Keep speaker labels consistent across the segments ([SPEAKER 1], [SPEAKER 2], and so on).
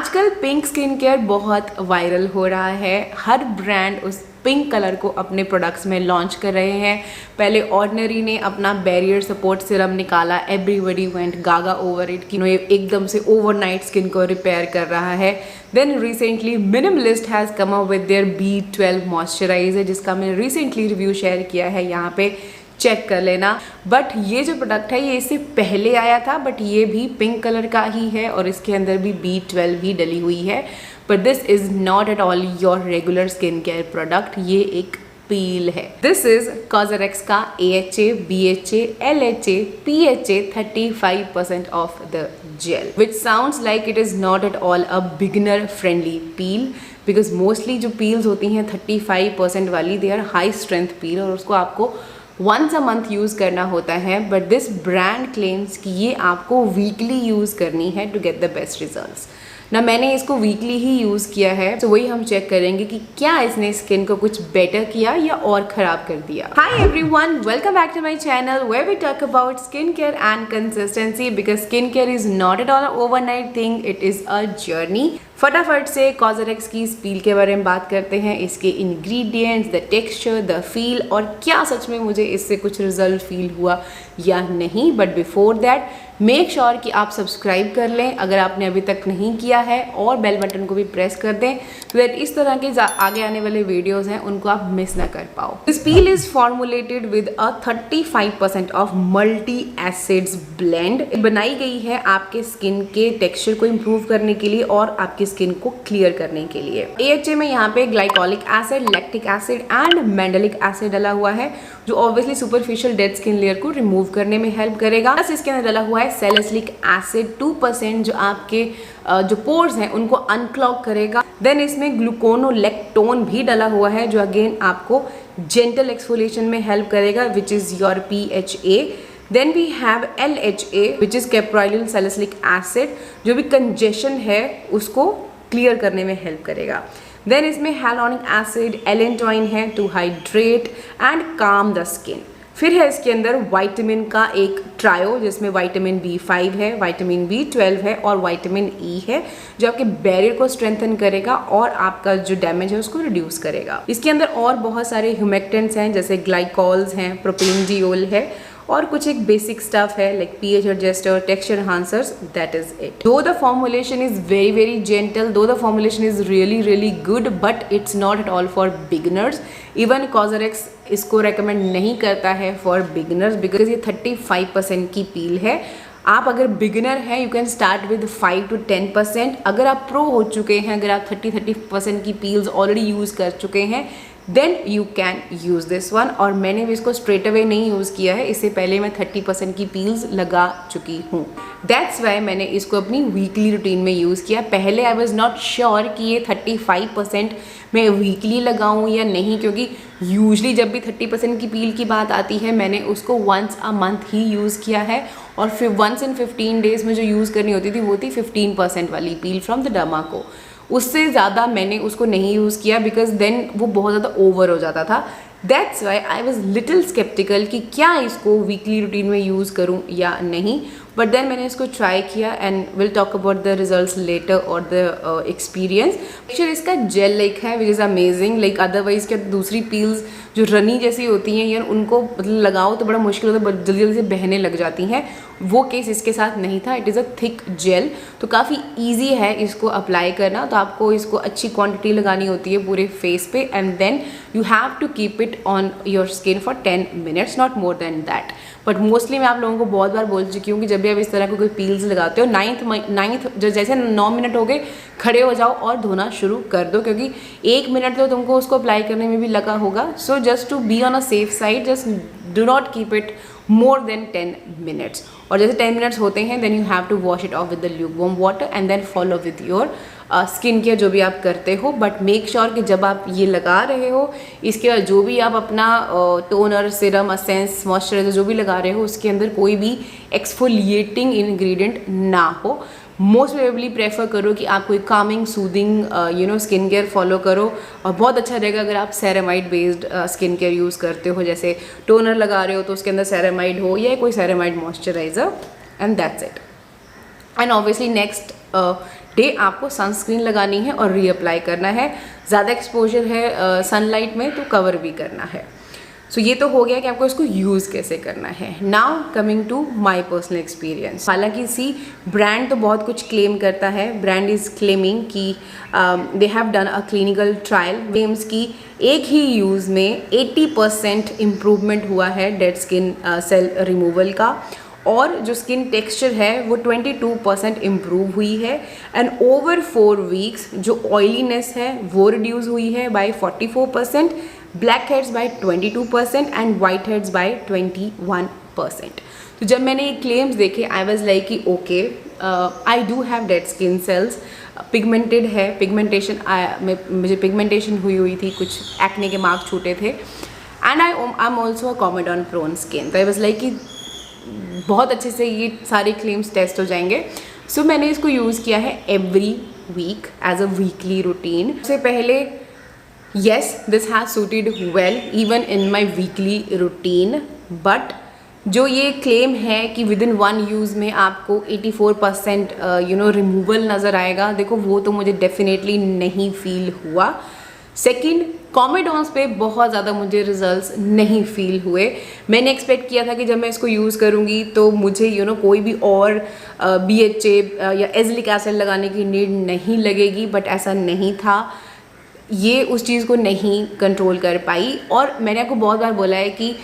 [SPEAKER 1] आजकल pink skin care बहुत viral हो रहा है। हर ब्रांड उस पिंक कलर को अपने प्रोडक्ट्स में लॉन्च कर रहे हैं। पहले ऑर्डिनरी ने अपना बैरियर सपोर्ट सीरम निकाला, everybody went gaga over it कि ये एकदम से ओवरनाइट स्किन को रिपेयर कर रहा है। Then recently minimalist has come up with their B12 moisturiser, जिसका मैंने रिसेंटली रिव्यू शेयर किया है, यहाँ पे चेक कर लेना। बट ये जो प्रोडक्ट है ये इससे पहले आया था, बट ये भी पिंक कलर का ही है और इसके अंदर भी B12 ही डली हुई है। But this is not at all your regular skin care product, ये एक पील है। दिस इज COSRX का AHA, BHA, LHA, PHA 35% of the gel, which sounds like it is not at all a beginner friendly peel, because mostly जो peels होती हैं 35% वाली, they are high strength peel और उसको आपको once a month use करना होता है। बट दिस ब्रांड क्लेम्स कि ये आपको वीकली यूज़ करनी है to get the best results. ना मैंने इसको वीकली ही यूज़ किया है, तो वही हम चेक करेंगे कि क्या इसने स्किन को कुछ बेटर किया या और ख़राब कर दिया। Hi everyone, welcome back to my channel where we talk about skin care and consistency, because skin care is not at all overnight thing, it is a journey. फटाफट से COSRX की इस पील के बारे में बात करते हैं, इसके ingredients, the texture, the feel, और क्या सच में मुझे इससे कुछ रिजल्ट फील हुआ या नहीं। But before that make sure कि आप सब्सक्राइब कर लें अगर आपने अभी तक नहीं किया है, और बेल बटन को भी प्रेस कर दें तो दैट इस तरह के आगे आने वाले वीडियोस हैं उनको आप मिस ना कर पाओ। This peel is formulated with a 35% of multi acids blend. बनाई गई है आपके स्किन के टेक्सचर को इम्प्रूव करने के लिए और आपकी स्किन को क्लियर करने के लिए। AHA में यहाँ पे glycolic acid, lactic acid and mandelic acid डला हुआ है, जो obviously superficial dead skin layer को रिमूव करने में हेल्प करेगा। प्लस इसके अंदर डला हुआ है सैलिसिलिक एसिड 2%, जो आपके जो पोर्स हैं उनको अनक्लॉग करेगा। देन इसमें ग्लूकोनोलेक्टोन भी डला हुआ है, जो अगेन आपको जेंटल एक्सफोलिएशन में हेल्प करेगा, which is your PHA। Then we have LHA, which is capryloyl salicylic acid, जो भी कंजेशन है उसको क्लियर करने में हेल्प करेगा। देन इसमें hyaluronic एसिड, एलेंटोइन है टू हाइड्रेट एंड काम द स्किन। फिर है इसके अंदर विटामिन का एक ट्रायो, जिसमें विटामिन B5 है, विटामिन B12 है और विटामिन E है, जो आपके बैरियर को स्ट्रेंथन करेगा और आपका जो डैमेज है उसको रिड्यूस करेगा। इसके अंदर और बहुत सारे ह्यूमेक्टेंट्स हैं, जैसे ग्लाइकॉल्स हैं, प्रोपेनडियोल है, और कुछ एक बेसिक स्टफ है like pH adjuster, texture enhancers, that is it. Though the formulation is very very gentle, though the formulation is really really good, but it's not at all for beginners. Even COSRX इसको recommend नहीं करता है for beginners, because ये 35% की पील है। आप अगर beginner हैं, you can start with 5 to 10%। अगर आप प्रो हो चुके हैं, अगर आप 30% की पील्स ऑलरेडी यूज़ कर चुके हैं, then you can use this one. और मैंने भी इसको स्ट्रेट अवे नहीं यूज़ किया है, इससे पहले मैं 30% की पील्स लगा चुकी हूँ। दैट्स वाई मैंने इसको अपनी वीकली रूटीन में यूज़ किया। पहले आई वॉज नॉट श्योर कि ये 35% मैं वीकली लगाऊँ या नहीं, क्योंकि यूजली जब भी 30% की पील की बात आती है, मैंने उसको वंस अ मंथ ही यूज़ किया है, और फिर वंस इन 15 डेज़ में जो यूज़ करनी होती थी वो थी 15% वाली पील फ्रॉम द डर्माको। उससे ज़्यादा मैंने उसको नहीं यूज़ किया, बिकॉज देन वो बहुत ज़्यादा ओवर हो जाता था। That's why I was little sceptical कि क्या इसको वीकली रूटीन में यूज़ करूँ या नहीं। बट देन मैंने इसको ट्राई किया and will talk about the results later और द एक्सपीरियंस। एक्चुअली इसका जेल लाइक है, which is amazing. Like otherwise क्या दूसरी पील्स जो रनी जैसी होती हैं यार, उनको मतलब लगाओ तो बड़ा मुश्किल होता है, जल्दी जल्दी से बहने लग जाती हैं। वो केस इसके साथ नहीं था। It is a thick gel, तो काफ़ी ईजी है इसको अप्लाई करना। तो आपको इसको अच्छी क्वांटिटी लगानी होती है पूरे फेस पे, and then you have to keep it on your skin for 10 minutes, not more than that. But mostly मैं आप लोगों को बहुत बार बोल चुकी हूँ कि जब भी आप इस तरह को कोई पील्स लगाते हो, नाइन्थ जैसे 9 मिनट हो गए, खड़े हो जाओ और धोना शुरू कर दो, क्योंकि 1 मिनट तो तुमको उसको अप्लाई करने में भी लगा होगा। So just to be on a safe side, just do not keep it more than 10 minutes। और जैसे 10 minutes होते हैं, then you have to wash it off with the lukewarm water and then follow with your skin care जो भी आप करते हो। But make sure कि जब आप ये लगा रहे हो, इसके बाद जो भी आप अपना टोनर, सीरम, एसेंस, मॉइस्चराइजर जो भी लगा रहे हो, उसके अंदर कोई भी एक्सफोलिएटिंग इंग्रेडिएंट ना हो। मोस्ट प्रोबेबली प्रेफर करो कि आप कोई Kameng soothing skin care follow करो, और बहुत अच्छा रहेगा अगर आप ceramide based skin care use करते हो। जैसे टोनर लगा रहे हो तो उसके अंदर सेरेमाइड हो या कोई ceramide moisturiser, and that's it. And obviously next day आपको सनस्क्रीन लगानी है और रीअप्लाई करना है। ज़्यादा एक्सपोजर है सनलाइट में तो कवर भी करना है। सो ये तो हो गया कि आपको इसको यूज़ कैसे करना है। Now coming to my personal experience. हालांकि ब्रांड तो बहुत कुछ क्लेम करता है, ब्रांड इज़ क्लेमिंग कि they have done a clinical trial, claims की एक ही यूज़ में 80% इम्प्रूवमेंट हुआ है डेड स्किन सेल रिमूवल का, और जो स्किन टेक्सचर है वो 22% इम्प्रूव हुई है। एंड ओवर 4 वीक्स जो ऑयलीनेस है वो रिड्यूस हुई है by 44%, blackheads by 22% and whiteheads by 21%। तो जब मैंने ये क्लेम्स देखे आई वाज लाइक कि okay, I do have dead skin cells, pigmented है, पिगमेंटेशन मुझे पिगमेंटेशन हुई थी, कुछ एक्ने के मार्क छूटे थे, and I am also a comedone prone skin. तो आई वाज लाइक कि बहुत अच्छे से ये सारे क्लेम्स टेस्ट हो जाएंगे। सो मैंने इसको यूज़ किया है every week as a weekly routine. उससे पहले yes, this has suited well even in my weekly routine, but जो ये क्लेम है कि विद इन 1 यूज़ में आपको 84% रिमूवल नज़र आएगा, देखो वो तो मुझे डेफिनेटली नहीं फील हुआ। सेकंड, कॉमेडॉन्स पे बहुत ज़्यादा मुझे रिजल्ट्स नहीं फील हुए। मैंने एक्सपेक्ट किया था कि जब मैं इसको यूज़ करूँगी तो मुझे कोई भी और BHA या एज़लिक एसिड लगाने की नीड नहीं लगेगी, बट ऐसा नहीं था। ये उस चीज़ को नहीं कंट्रोल कर पाई। और मैंने आपको बहुत बार बोला है कि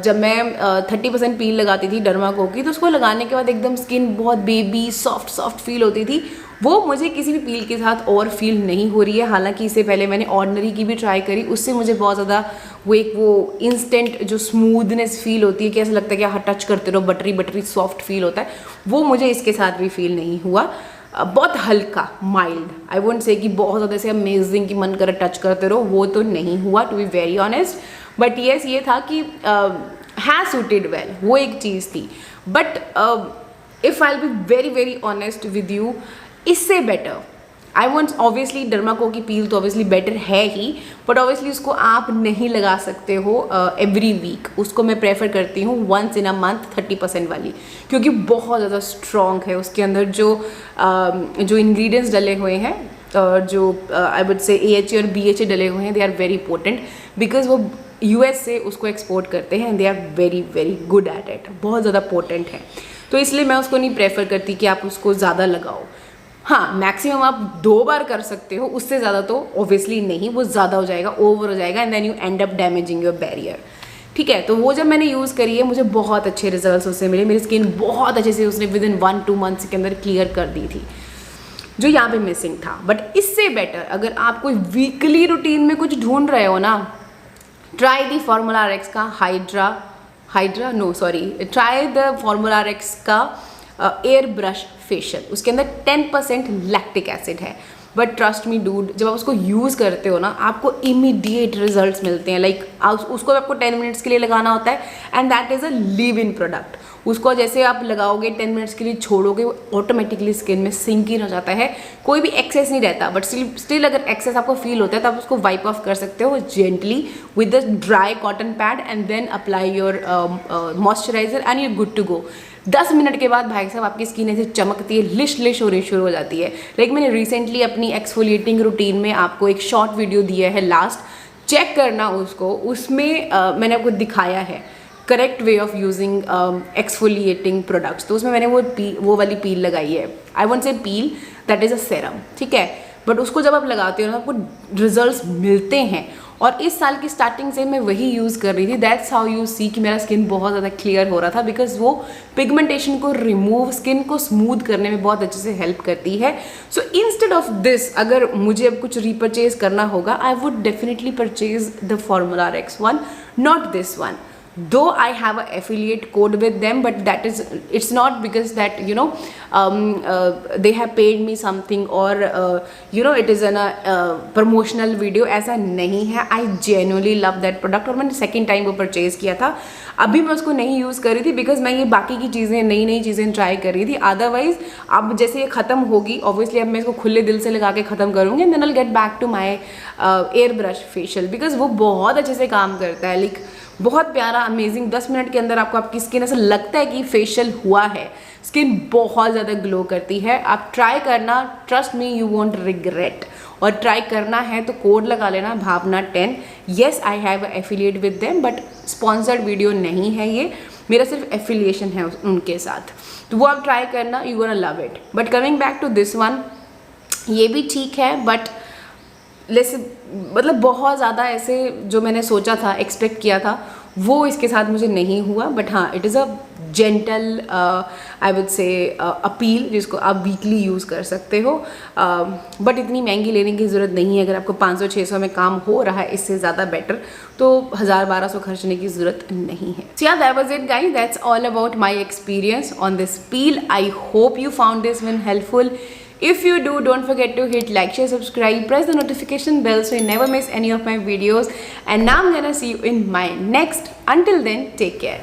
[SPEAKER 1] जब मैं 30% पील लगाती थी डर्माको की, तो उसको लगाने के बाद एकदम स्किन बहुत बेबी सॉफ्ट फील होती थी। वो मुझे किसी भी पील के साथ और फील नहीं हो रही है। हालांकि इससे पहले मैंने ऑर्डिनरी की भी ट्राई करी, उससे मुझे बहुत ज़्यादा वो इंस्टेंट जो स्मूथनेस फील होती है कि ऐसा लगता है कि हाँ टच करते रहो, बटरी सॉफ्ट फील होता है, वो मुझे इसके साथ भी फील नहीं हुआ। बहुत हल्का माइल्ड, आई वोंट से कि बहुत ज़्यादा से अमेजिंग कि मन करे टच करते रहो, वो तो नहीं हुआ to be very honest. But yes, ये था कि हैज़ सूटेड वेल, वो एक चीज़ थी। But if I will be very very honest with you, इससे better I want, obviously Dermaco की पील तो ऑब्वियसली बेटर है ही, बट ऑब्वियसली उसको आप नहीं लगा सकते हो एवरी वीक। उसको मैं प्रेफर करती हूँ वंस इन अ मंथ 30% वाली, क्योंकि बहुत ज़्यादा स्ट्रॉन्ग है। उसके अंदर जो इंग्रेडिएंट्स डले हुए हैं, जो आई वुड से AHA और BHA डले हुए हैं, they are very important because वो US से उसको एक्सपोर्ट करते हैं and they are very very good at it, बहुत ज़्यादा पोटेंट है। तो इसलिए मैं उसको नहीं प्रेफर करती कि आप उसको ज़्यादा लगाओ। हाँ, मैक्सिमम आप 2 बार कर सकते हो, उससे ज़्यादा तो ऑब्वियसली नहीं, वो ज़्यादा हो जाएगा, ओवर हो जाएगा, and then you end up damaging your barrier. ठीक है, तो वो जब मैंने यूज़ करी है मुझे बहुत अच्छे रिजल्ट्स उससे मिले। मेरी स्किन बहुत अच्छे से उसने विद इन 1-2 मंथ्स के अंदर क्लियर कर दी थी, जो यहाँ पे मिसिंग था। बट इससे बेटर अगर आप कोई वीकली रूटीन में कुछ ढूंढ रहे हो ना, ट्राई दी फॉर्मूला RX का ट्राई द फॉर्मूला RX का एयर ब्रश फेशियल। उसके अंदर 10% लैक्टिक एसिड है, बट ट्रस्ट मी डूड, जब आप उसको यूज़ करते हो ना, आपको इमीडिएट रिजल्ट्स मिलते हैं। लाइक उसको आपको 10 मिनट्स के लिए लगाना होता है, and that is a live in product. उसको जैसे आप लगाओगे 10 मिनट्स के लिए छोड़ोगे, वो ऑटोमेटिकली स्किन में सिंक इन हो जाता है, कोई भी एक्सेस नहीं रहता। बट स्टिल अगर एक्सेस आपको फील होता है तो आप उसको वाइप ऑफ कर सकते हो gently with the dry cotton pad, and then apply your moisturiser and you good to go. 10 minute के बाद भाई साहब आपकी स्किन ऐसे चमकती है, लिश होनी शुरू हो जाती है। लाइक मैंने रिसेंटली अपनी एक्सफोलिएटिंग रूटीन में आपको एक शॉर्ट वीडियो दिया है, लास्ट चेक करना उसको, उसमें मैंने आपको दिखाया है correct way of using exfoliating products. तो उसमें मैंने वो वाली पील लगाई है, I won't say peel, that is a serum, ठीक है। बट उसको जब आप लगाते हो ना, आपको रिजल्ट्स मिलते हैं। और इस साल की स्टार्टिंग से मैं वही यूज़ कर रही थी। दैट्स हाउ यू सी कि मेरा स्किन बहुत ज़्यादा क्लियर हो रहा था, बिकॉज वो पिगमेंटेशन को रिमूव, स्किन को स्मूथ करने में बहुत अच्छे से हेल्प करती है। सो इंस्टेड ऑफ दिस, अगर मुझे अब कुछ रीपरचेज करना होगा, I would definitely purchase the formula RX one, not this one. Though I have an affiliate code with them, but it's not because that they have paid me something, or it is in a promotional video. ऐसा नहीं है। I genuinely love that product, और मैंने second time वो purchase किया था। अभी मैं उसको नहीं यूज़ कर रही थी बिकॉज मैं ये बाकी की चीज़ें, नई चीज़ें ट्राई कर रही थी। अदरवाइज अब जैसे ये ख़त्म होगी, ऑब्वियसली अब मैं इसको खुले दिल से लगा के ख़त्म करूँगी, and then I get back to my air brush facial, because वो बहुत अच्छे से काम करता है। लाइक बहुत प्यारा अमेजिंग, 10 मिनट के अंदर आपको आपकी स्किन ऐसा लगता है कि फेशियल हुआ है। स्किन बहुत ज़्यादा ग्लो करती है। आप ट्राई करना, trust me you won't regret. और ट्राई करना है तो कोड लगा लेना भावना 10। Yes I have affiliate with them, but sponsored video नहीं है ये, मेरा सिर्फ एफिलिएशन है उनके साथ। तो वो आप ट्राई करना, you gonna love it. But coming back to this one, ये भी ठीक है बट मतलब बहुत ज़्यादा ऐसे जो मैंने सोचा था, एक्सपेक्ट किया था, वो इसके साथ मुझे नहीं हुआ। बट हाँ, it is a gentle I would से अपील जिसको आप वीकली यूज़ कर सकते हो। बट इतनी महंगी लेने की ज़रूरत नहीं है। अगर आपको 500-600 में काम हो रहा है, इससे ज़्यादा बेटर, तो 1000-1200 खर्चने की ज़रूरत नहीं है। सो या that was it guys, that's all about my experience on this peel. I hope you found this one helpful. If you do, don't forget to hit like, share, subscribe, press the notification bell so you never miss any of my videos. And now I'm gonna see you in my next. Until then, take care.